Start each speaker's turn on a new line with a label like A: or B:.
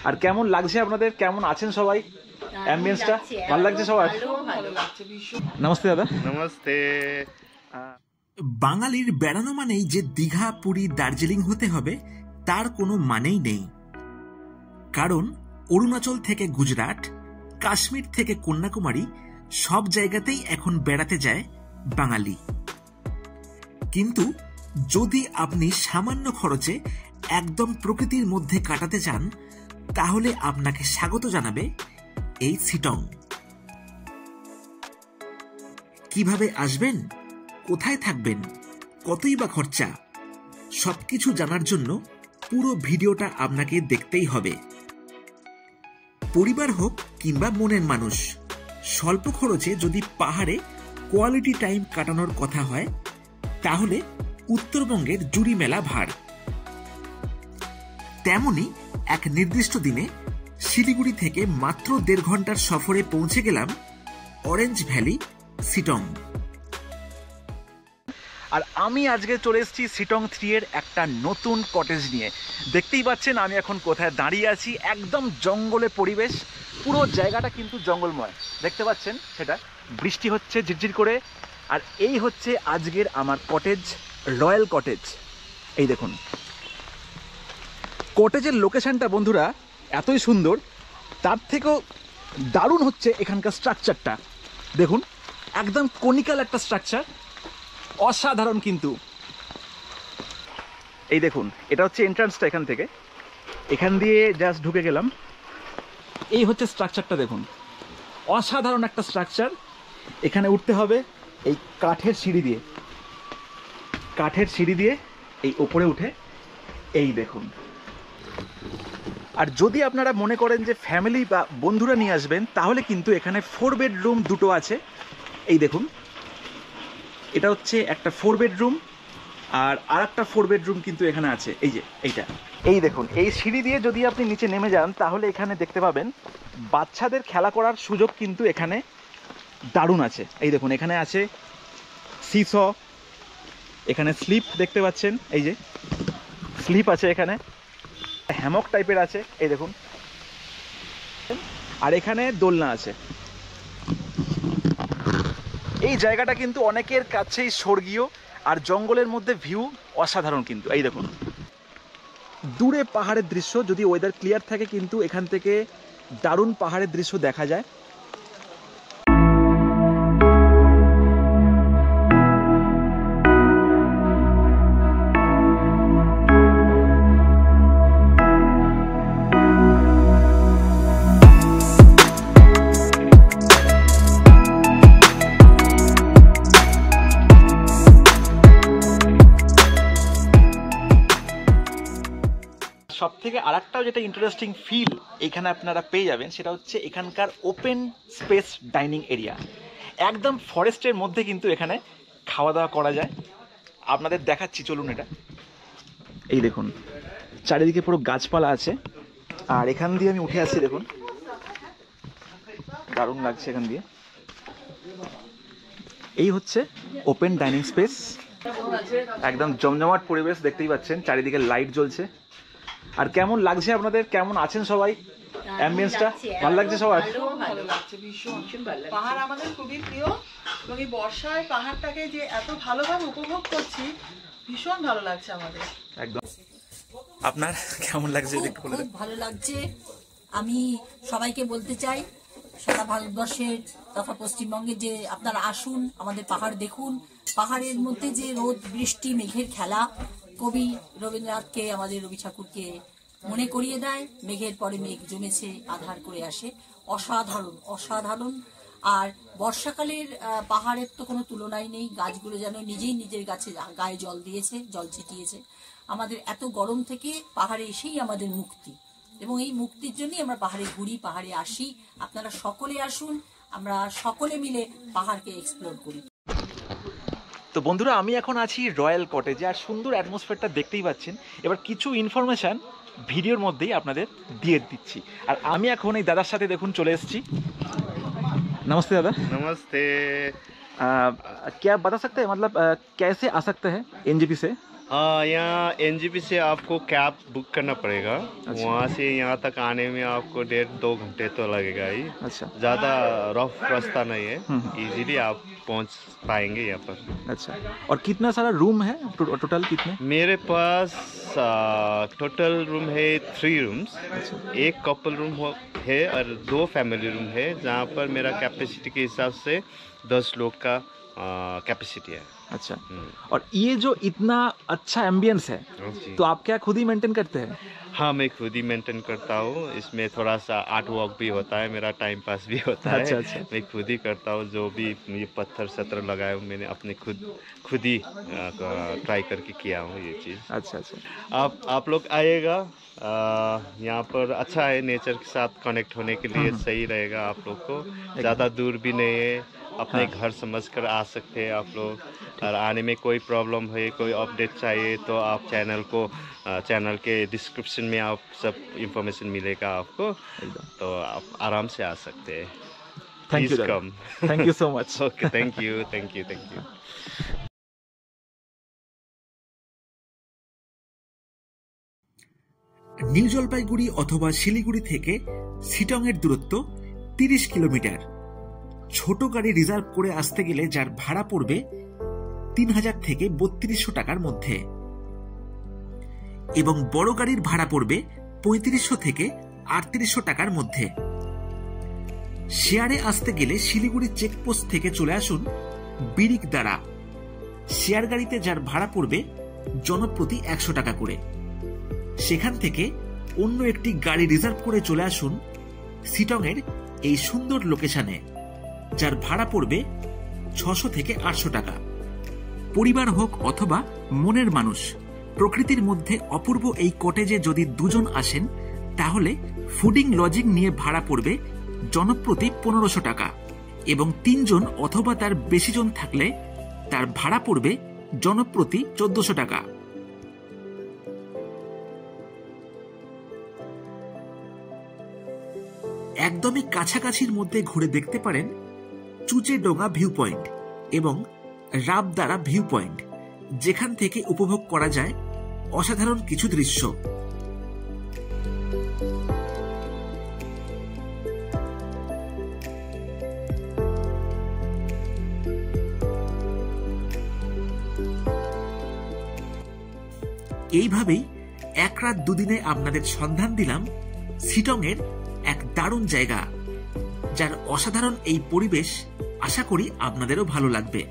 A: আর কেমন লাগছে আপনাদের, কেমন আছেন সবাই? অ্যাম্বিয়েন্সটা ভালো লাগছে সবার? নমস্তে দাদা।
B: নমস্তে।
C: বাঙালির বেড়ানো মানেই যে দীঘা, পুরী, দার্জিলিং হতে হবে তার কোনো মানেই নেই। কারণ অরুণাচল থেকে গুজরাট, কাশ্মীর থেকে কন্যাকুমারী সব জায়গাতেই এখন বেড়াতে যায় বাঙালি। কিন্তু যদি আপনি সামান্য খরচে একদম প্রকৃতির মধ্যে কাটাতে চান, তাহলে আপনাকে স্বাগত জানাবে এই শিটং। কিভাবে আসবেন, কোথায় থাকবেন, কতই বা খরচা, সবকিছু জানার জন্য পুরো ভিডিওটা আপনাকে দেখতেই হবে। পরিবার হোক কিংবা মনের মানুষ, স্বল্প খরচে যদি পাহাড়ে কোয়ালিটি টাইম কাটানোর কথা হয়, তাহলে উত্তরবঙ্গের জুড়ি মেলা ভাড়। তেমনি এক নির্দিষ্ট দিনে শিলিগুড়ি থেকে মাত্র 1.5 ঘন্টার সফরে পৌঁছে গেলাম অরেঞ্জ ভ্যালি, শিটং।
A: আর আমি আজকে চলে এসেছি শিটং 3 এর একটা নতুন কটেজ নিয়ে। দেখতেই পাচ্ছেন আমি এখন কোথায় দাঁড়িয়ে আছি, একদম জঙ্গলে পরিবেশ, পুরো জায়গাটা কিন্তু জঙ্গলময়, দেখতে পাচ্ছেন সেটা। বৃষ্টি হচ্ছে ঝিরঝির করে। আর এই হচ্ছে আজকের আমার কটেজ, রয়্যাল কটেজ। এই দেখুন কটেজের লোকেশনটা বন্ধুরা এতই সুন্দর, তার থেকেও দারুণ হচ্ছে এখানকার স্ট্রাকচারটা। দেখুন একদম কনিক্যাল একটা স্ট্রাকচার, অসাধারণ কিন্তু। এই দেখুন এটা হচ্ছে এন্ট্রান্সটা, এখান থেকে, এখান দিয়ে জাস্ট ঢুকে গেলাম। এই হচ্ছে স্ট্রাকচারটা, দেখুন অসাধারণ একটা স্ট্রাকচার। এখানে উঠতে হবে এই কাঠের সিঁড়ি দিয়ে, কাঠের সিঁড়ি দিয়ে এই ওপরে উঠে, এই দেখুন। আর যদি আপনারা মনে করেন যে ফ্যামিলি বা বন্ধুরা নিয়ে আসবেন, তাহলে কিন্তু এখানে 4 বেডরুম দুটো আছে। এই দেখুন এটা হচ্ছে একটা 4 বেডরুম, আর আরেকটা 4 বেডরুম কিন্তু এখানে আছে। এই যে এইটা, এই দেখুন এই সিঁড়ি দিয়ে যদি আপনি নিচে নেমে যান, তাহলে এখানে দেখতে পাবেন বাচ্চাদের খেলা করার সুযোগ কিন্তু এখানে দারুণ আছে। এই দেখুন এখানে আছে সিস, এখানে স্লিপ দেখতে পাচ্ছেন, এই যে স্লিপ আছে, এখানে হ্যামক টাইপের আছে, এই দেখুন। আর এখানে দোলনা আছে। এই জায়গাটা কিন্তু অনেকের কাছেই স্বর্গীয়, আর জঙ্গলের মধ্যে ভিউ অসাধারণ কিন্তু। এই দেখুন দূরে পাহাড়ের দৃশ্য, যদি ওয়েদার ক্লিয়ার থাকে কিন্তু এখান থেকে দারুণ পাহাড়ের দৃশ্য দেখা যায়। সব থেকে আরেকটাও যেটা ইন্টারেস্টিং ফিল এখানে আপনারা পেয়ে যাবেন, সেটা হচ্ছে এখানকার ওপেন স্পেস ডাইনিং এরিয়া। একদম ফরেস্টের মধ্যে কিন্তু এখানে খাওয়া দাওয়া করা যায়। আপনাদের দেখাচ্ছি, চলুন। এটা এই দেখুন চারিদিকে পুরো গাছপালা আছে, আর এখান দিয়ে আমি উঠে আসছি, দেখুন দারুণ লাগছে এখান দিয়ে। এই হচ্ছে ওপেন ডাইনিং স্পেস, একদম জমজমাট পরিবেশ, দেখতেই পাচ্ছেন চারিদিকে লাইট জ্বলছে। আর কেমন লাগছে আপনাদের, কেমন আছেন সবাই? অ্যাম্বিয়েন্সটা ভালো লাগছে সবার?
D: ভালো লাগছে, ভীষণ। পাহাড় আমাদের খুবই প্রিয়, এবং এই বর্ষায় পাহাড়টাকে যে এত ভালোভাবে উপভোগ করছি, ভীষণ ভালো লাগছে আমাদের।
A: একদম। আপনার কেমন লাগছে?
E: খুব ভালো লাগছে। আমি সবাইকে বলতে চাই, সারা ভারতবর্ষের তথা পশ্চিমবঙ্গে, যে আপনারা আসুন, আমাদের পাহাড় দেখুন। পাহাড়ের মধ্যে যে রোদ বৃষ্টি মেঘের খেলা, কবি রবীন্দ্রনাথকে, আমাদের রবি ঠাকুরকে মনে করিয়ে দেয়। মেঘের পরে মেঘ জমেছে, আধার করে আসে। অসাধারণ অসাধারণ। আর বর্ষাকালের পাহাড়ের তো কোনো তুলনাই নেই। গাছগুলো যেন নিজেই নিজের গায়ে জল দিয়েছে, জল ছিটিয়েছে। আমাদের এত গরম থেকে পাহাড়ে এসেই আমাদের মুক্তি, এবং এই মুক্তির জন্যই আমরা পাহাড়ে ঘুরি, পাহাড়ে আসি। আপনারা সকলে আসুন, আমরা সকলে মিলে পাহাড়কে এক্সপ্লোর করি।
A: তো বন্ধুরা আমি এখন আছি রয়্যাল কটেজে, আর সুন্দর অ্যাটমসফিয়ারটা দেখতেই পাচ্ছেন। এবার কিছু ইনফরমেশান ভিডিওর মধ্যেই আপনাদের দিয়ে দিচ্ছি। আর আমি এখন এই দাদার সাথে দেখুন চলে এসেছি। नमस्ते दादा।
B: नमस्ते।
A: क्या आप बता सकते हैं मतलब कैसे आ सकते हैं एनजेपी से?
B: यहाँ एनजीपी से आपको कैब बुक करना पड़ेगा। वहाँ से यहाँ तक आने में आपको 1.5-2 घंटे तो लगेगा ही।
A: अच्छा
B: ज़्यादा रफ रास्ता नहीं है, इजीली आप पहुँच पाएंगे यहाँ पर।
A: अच्छा, और कितना सारा रूम है टोटल कितने?
B: मेरे पास टोटल रूम है 3 रूम्स। एक कपल रूम है और 2 फैमिली रूम है, जहाँ पर मेरा कैपेसिटी के हिसाब से 10 लोग का कैपेसिटी है।
A: अच्छा, और ये जो इतना अच्छा एम्बियंस है तो आप क्या खुद ही मेंटेन करते हैं?
B: हाँ, मैं खुद ही मेंटेन करता हूँ। इसमें थोड़ा सा आर्ट वर्क भी होता है, मेरा टाइम पास भी होता है।
A: अच्छा।
B: मैं खुद ही करता हूँ। जो भी ये पत्थर सत्र लगाए हूँ मैंने अपने खुद ही ट्राई करके किया हूँ ये चीज़।
A: अच्छा।
B: आप लोग आइएगा, यहाँ पर अच्छा है, नेचर के साथ कनेक्ट होने के लिए सही रहेगा। आप लोग को ज़्यादा दूर भी नहीं है, अपने घर समझकर आ सकते हैं आप लोग। और आने में कोई प्रॉब्लम है, कोई अपडेट चाहिए तो आप चैनल के डिस्क्रिप्शन में आप सब इंफॉर्मेशन मिलेगा आपको, तो आप आराम से आ सकते हैं।
A: Thank you,
B: come.
A: Thank you so much.
B: Okay, thank you.
C: New Jalpaiguri অথবা শিলিগুড়ি থেকে শিটংয়ের দূরত্ব 30 কিলোমিটার। ছোট গাড়ি রিজার্ভ করে আসতে গেলে যার ভাড়া পড়বে 3000 থেকে 3200 টাকার মধ্যে, এবং বড় গাড়ির ভাড়া পড়বে 3500 থেকে 3800 টাকার মধ্যে। শেয়ারে আসতে গেলে শিলিগুড়ি চেকপোস্ট থেকে চলে আসুন বিরিক দ্বারা। শেয়ার গাড়িতে যার ভাড়া পড়বে জনপ্রতি 100 টাকা করে। সেখান থেকে অন্য একটি গাড়ি রিজার্ভ করে চলে আসুন শিটংয়ের এই সুন্দর লোকেশনে, যার ভাড়া পড়বে 600 থেকে 800 টাকা। পরিবার হোক অথবা মনের মানুষ, প্রকৃতির মধ্যে অপূর্ব এই কটেজে যদি 2 জন আসেন তাহলে ফুডিং লজিং নিয়ে ভাড়া পড়বে জনপ্রতি 1500 টাকা, এবং 3 জন অথবা তার বেশি জন থাকলে তার ভাড়া পড়বে জনপ্রতি 1400 টাকা। একদমই কাছাকাছির মধ্যে ঘুরে দেখতে পারেন চুচেডোঙ্গা ভিউ পয়েন্ট এবং রাবদারা ভিউ পয়েন্ট, যেখান থেকে উপভোগ করা যায় অসাধারণ কিছু দৃশ্য। এইভাবেই 1 রাত 2 দিনে আপনাদের সন্ধান দিলাম শিটংয়ের এক দারুণ জায়গা, যার অসাধারণ এই পরিবেশ আশা করি আপনাদেরও ভালো লাগবে।